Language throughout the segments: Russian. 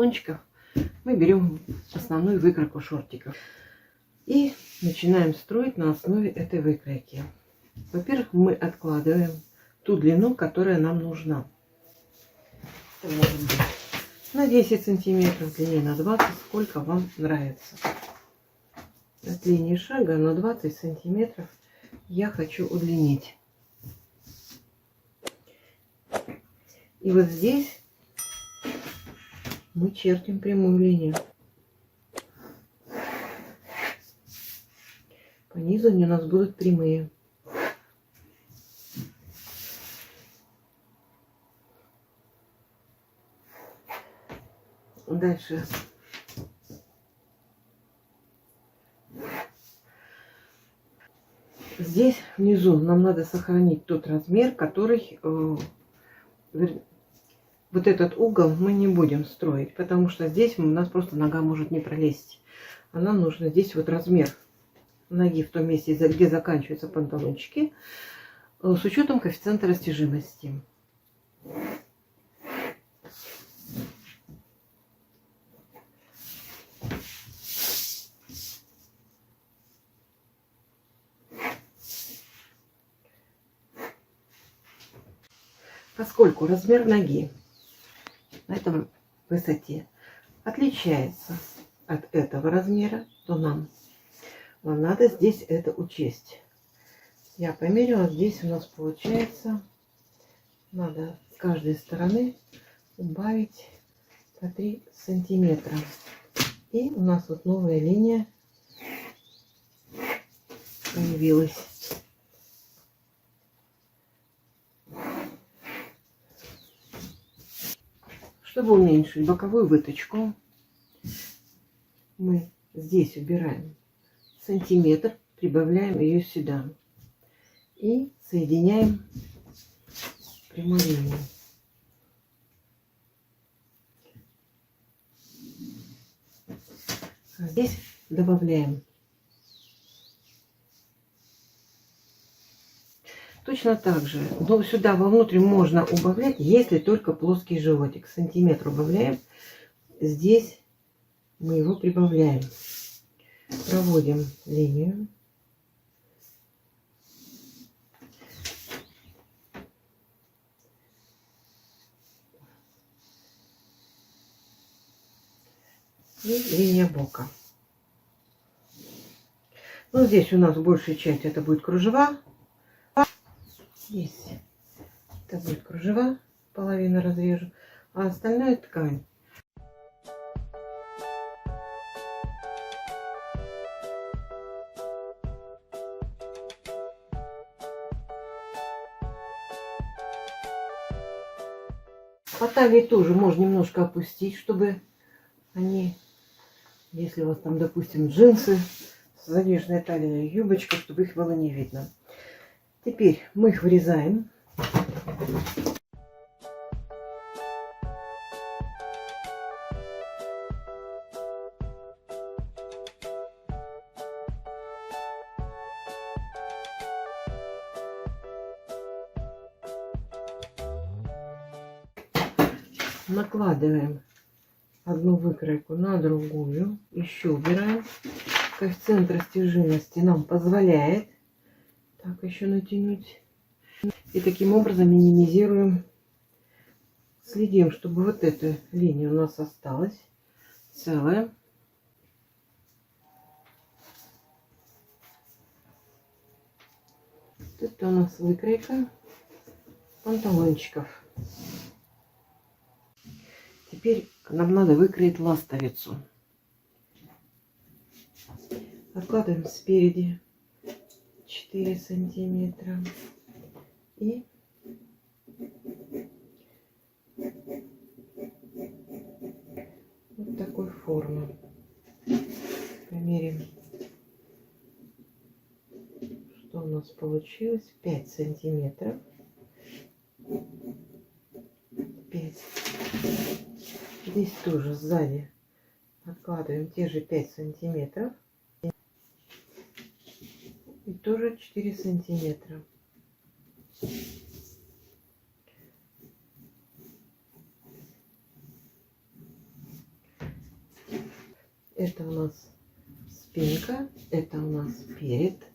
панталончиков мы берем основную выкройку шортиков. И начинаем строить на основе этой выкройки. Во-первых, мы откладываем ту длину, которая нам нужна. Это может быть на 10 сантиметров, длине на 20, сколько вам нравится. От линии шага на 20 сантиметров я хочу удлинить. И вот здесь мы чертим прямую линию. По низу они у нас будут прямые. Дальше здесь внизу нам надо сохранить тот размер, который вот этот угол мы не будем строить, потому что здесь у нас просто нога может не пролезть. А нам нужно здесь вот размер ноги в том месте, где заканчиваются панталончики, с учетом коэффициента растяжимости. Поскольку размер ноги на этом высоте отличается от этого размера, то нам надо здесь это учесть. Я померила, здесь у нас получается, надо с каждой стороны убавить по 3 сантиметра. И у нас вот новая линия появилась. Чтобы уменьшить боковую выточку, мы здесь убираем сантиметр, прибавляем ее сюда и соединяем прямой линией. А здесь добавляем. Точно так же, но сюда вовнутрь можно убавлять, если только плоский животик. Сантиметр убавляем, здесь мы его прибавляем. Проводим линию. И линия бока. Ну, здесь у нас большая часть это будет кружева. Здесь это будет кружева, половину разрежу, а остальная ткань. По талии тоже можно немножко опустить, чтобы они, если у вас там, допустим, джинсы, заниженная талия, юбочка, чтобы их было не видно. Теперь мы их вырезаем. Накладываем одну выкройку на другую, еще убираем. Коэффициент растяжимости нам позволяет так еще натянуть. И таким образом минимизируем, следим, чтобы вот эта линия у нас осталась целая. Вот это у нас выкройка панталончиков. Теперь нам надо выкроить ластовицу. Откладываем спереди 4 сантиметра и вот такой формы. Померим, что у нас получилось. 5 сантиметров. 5. Здесь тоже сзади откладываем те же 5 сантиметров. И тоже 4 сантиметра. Это у нас спинка, это у нас перед.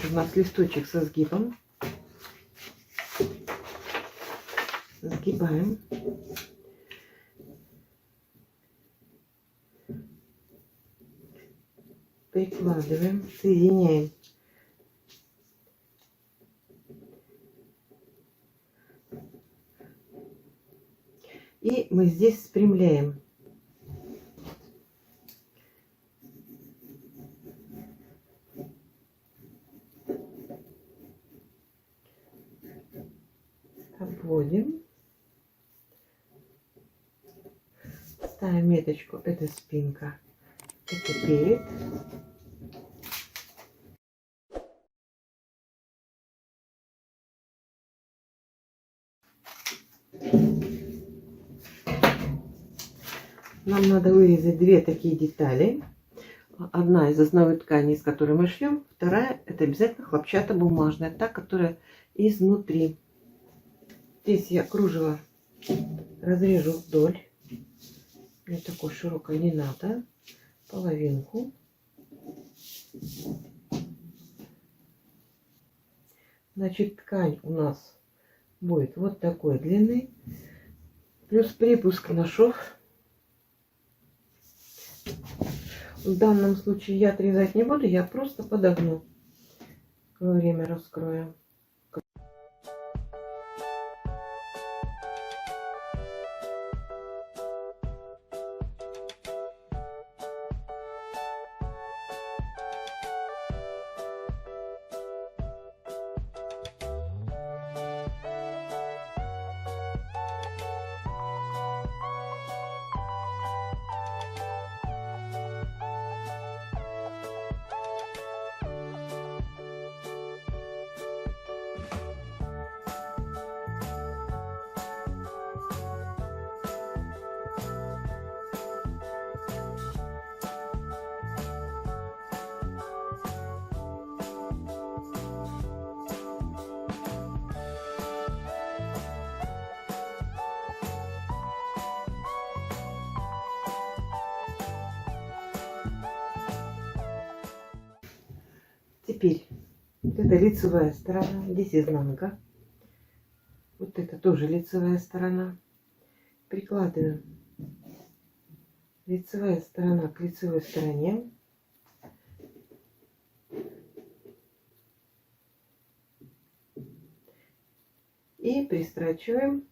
У нас листочек со сгибом. Сгибаем. Прикладываем, соединяем. И мы здесь спрямляем. Обводим. Ставим меточку. Это спинка. Это перед. Нам надо вырезать две такие детали. Одна из основной ткани, из которой мы шьем. Вторая — это обязательно хлопчатобумажная, та, которая изнутри. Здесь я кружево разрежу вдоль. Мне такой широкой не надо. Половинку. Значит, ткань у нас будет вот такой длины. Плюс припуск на шов. В данном случае я отрезать не буду, я просто подогну во время раскроя. Теперь вот это лицевая сторона, здесь изнанка. Вот это тоже лицевая сторона. Прикладываем лицевая сторона к лицевой стороне. И пристрачиваем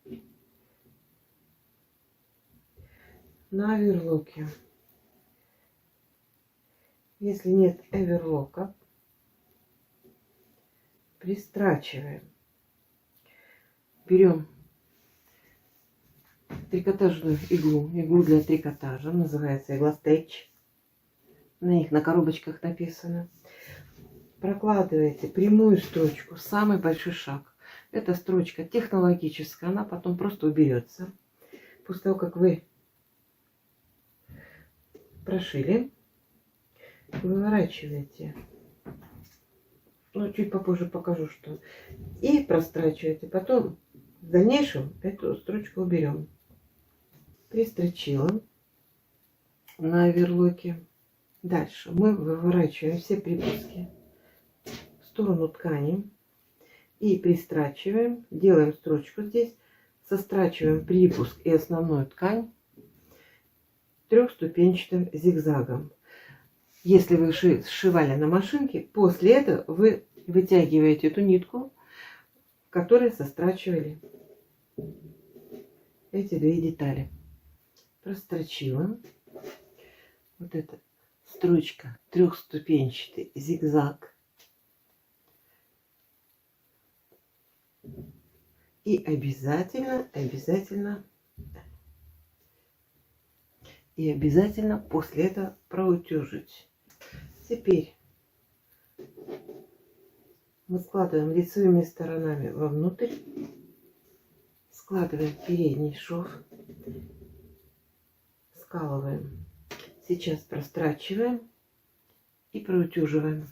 на оверлоке. Если нет оверлока, пристрачиваем. Берем трикотажную иглу для трикотажа, называется игла Stretch. На них на коробочках написано. Прокладываете прямую строчку, самый большой шаг. Эта строчка технологическая, она потом просто уберется. После того, как вы прошили, выворачиваете. Ну, чуть попозже покажу, что. И прострачиваете. Потом в дальнейшем эту строчку уберем. Пристрочила на оверлоке. Дальше мы выворачиваем все припуски в сторону ткани. И пристрачиваем. Делаем строчку здесь. Сострачиваем припуск и основную ткань трехступенчатым зигзагом. Если вы сшивали на машинке, после этого вы вытягиваете эту нитку, в которой сострачивали эти две детали. Прострочила. Вот эта строчка трехступенчатый зигзаг. И обязательно после этого проутюжить. Теперь мы складываем лицевыми сторонами вовнутрь, складываем передний шов, скалываем. Сейчас прострачиваем и проутюживаем.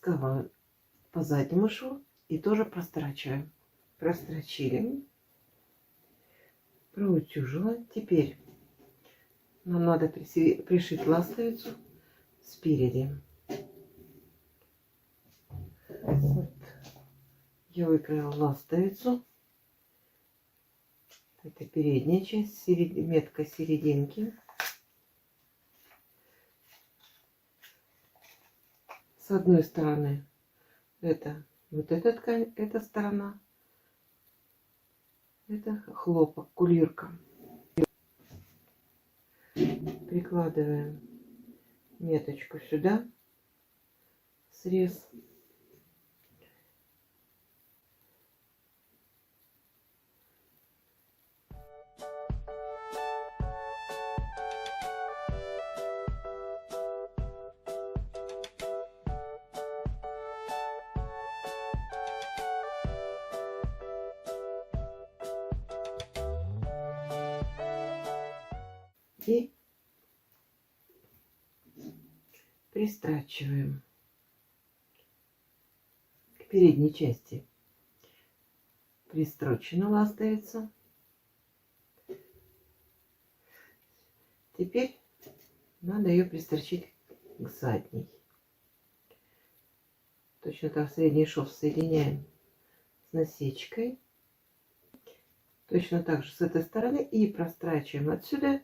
сковываем по заднему шву и тоже прострачиваем. Прострочили, проутюжила. Теперь нам надо пришить ластовицу спереди. Вот. Я выкроила ластовицу. Это передняя часть, метка серединки. С одной стороны это вот эта ткань, эта сторона. Это хлопок, кулирка. Прикладываем меточку сюда, срез. И пристрачиваем к передней части. Пристрочена ластовица. Теперь надо ее пристрочить к задней. Точно так средний шов соединяем с насечкой. Точно так же с этой стороны и прострачиваем отсюда.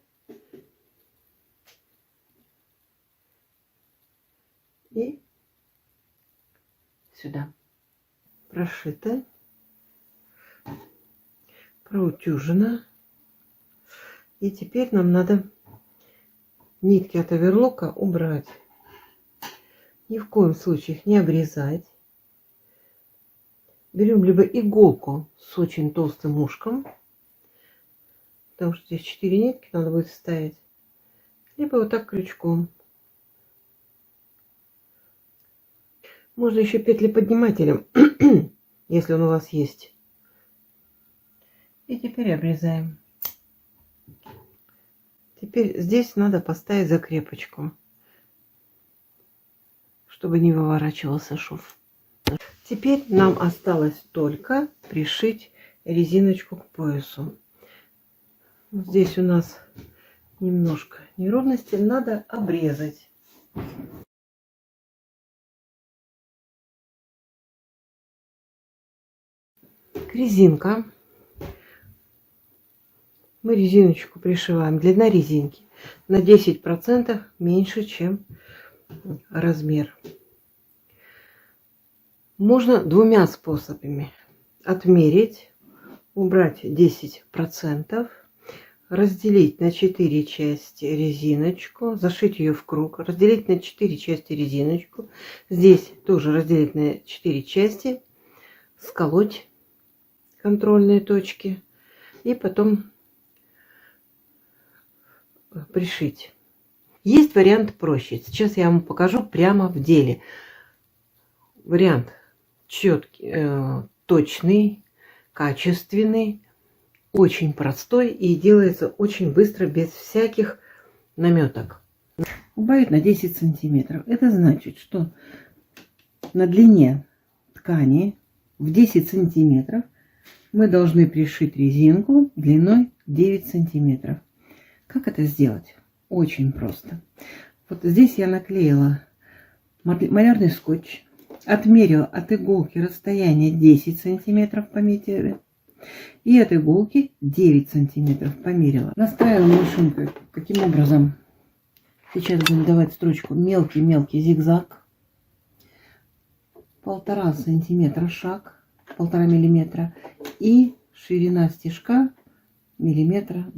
И сюда. Прошито, проутюжено. И теперь нам надо нитки от оверлока убрать. Ни в коем случае их не обрезать. Берем либо иголку с очень толстым ушком, потому что здесь 4 нитки надо будет вставить, либо вот так крючком. Можно еще петли-поднимателем, если он у вас есть. И теперь обрезаем. Теперь здесь надо поставить закрепочку, чтобы не выворачивался шов. Теперь нам осталось только пришить резиночку к поясу. Здесь у нас немножко неровности, надо обрезать. Резинка. Мы резиночку пришиваем. Длина резинки на 10% меньше, чем размер. Можно двумя способами: отмерить, убрать 10%, разделить на 4 части резиночку, зашить ее в круг, разделить на 4 части резиночку, здесь тоже разделить на 4 части, сколоть контрольные точки и потом пришить. Есть вариант проще. Сейчас я вам покажу прямо в деле. Вариант четкий, точный, качественный, очень простой и делается очень быстро, без всяких наметок. Убавить на 10 сантиметров. Это значит, что на длине ткани в 10 сантиметров мы должны пришить резинку длиной 9 сантиметров. Как это сделать? Очень просто. Вот здесь я наклеила малярный скотч, отмерила от иголки расстояние 10 сантиметров, пометила, и от иголки 9 сантиметров померила. Настраиваем машинкой. Каким образом? Сейчас будем давать строчку мелкий-мелкий зигзаг, 1,5 сантиметра шаг, 1,5 миллиметра, и ширина стежка 2 миллиметра.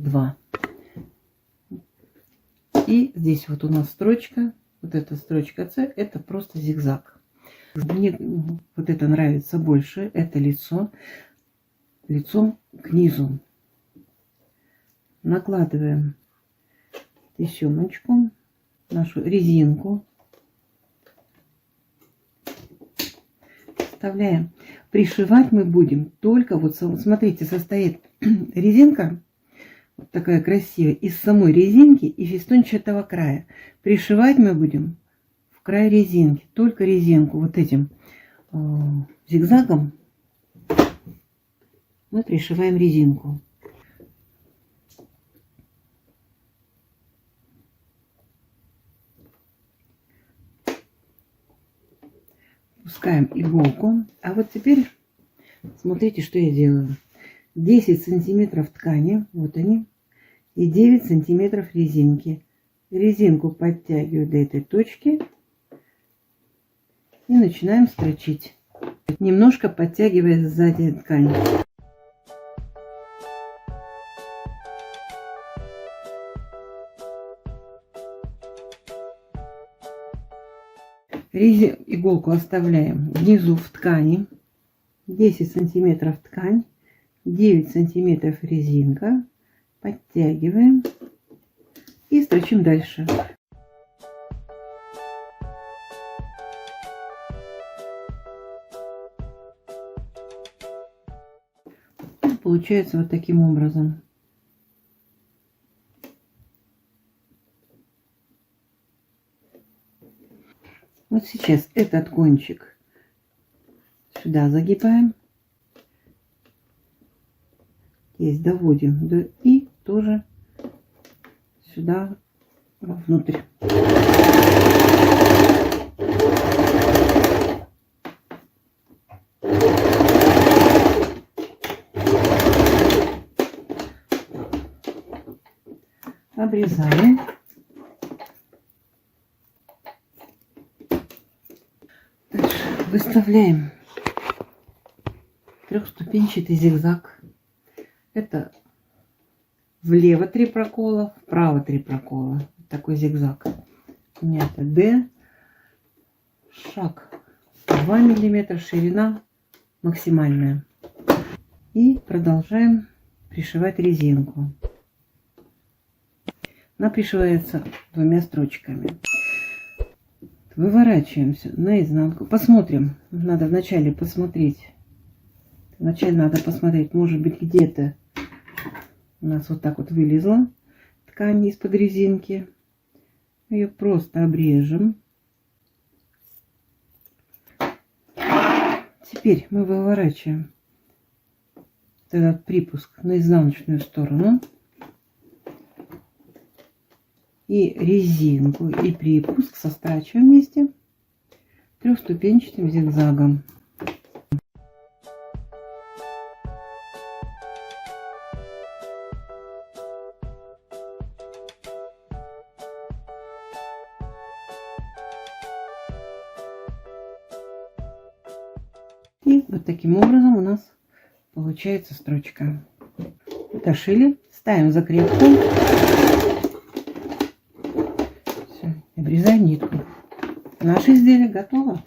И здесь вот у нас строчка, вот эта строчка С, это просто зигзаг. Мне вот это нравится больше, это лицо, лицом к низу. Накладываем тесемочку, нашу резинку, вставляем. Пришивать мы будем только, вот смотрите, состоит резинка, вот такая красивая, из самой резинки и фестончатого края. Пришивать мы будем в край резинки, только резинку вот этим зигзагом мы пришиваем резинку. Пускаем иголку. А вот теперь смотрите, что я делаю. 10 сантиметров ткани, вот они, и 9 сантиметров резинки. Резинку подтягиваю до этой точки и начинаем строчить, немножко подтягивая сзади ткань. Иголку оставляем внизу в ткани, 10 сантиметров ткань, 9 сантиметров резинка, подтягиваем и строчим дальше. Получается вот таким образом. Вот сейчас этот кончик сюда загибаем. Здесь доводим до и тоже сюда внутрь. Обрезаем. Дальше выставляем трехступенчатый зигзаг. Это влево 3 прокола, вправо 3 прокола. Такой зигзаг. У меня это D. Шаг 2 миллиметра, ширина максимальная. И продолжаем пришивать резинку. Она пришивается 2 строчками. Выворачиваемся наизнанку. Посмотрим. Надо вначале посмотреть. Вначале надо посмотреть, может быть, где-то у нас вот так вот вылезла ткань из-под резинки. Ее просто обрежем. Теперь мы выворачиваем этот припуск на изнаночную сторону. И резинку, и припуск сострачиваем вместе трехступенчатым зигзагом. И вот таким образом у нас получается строчка. Дошили, ставим закрепку. Все, обрезаем нитку. Наше изделие готово.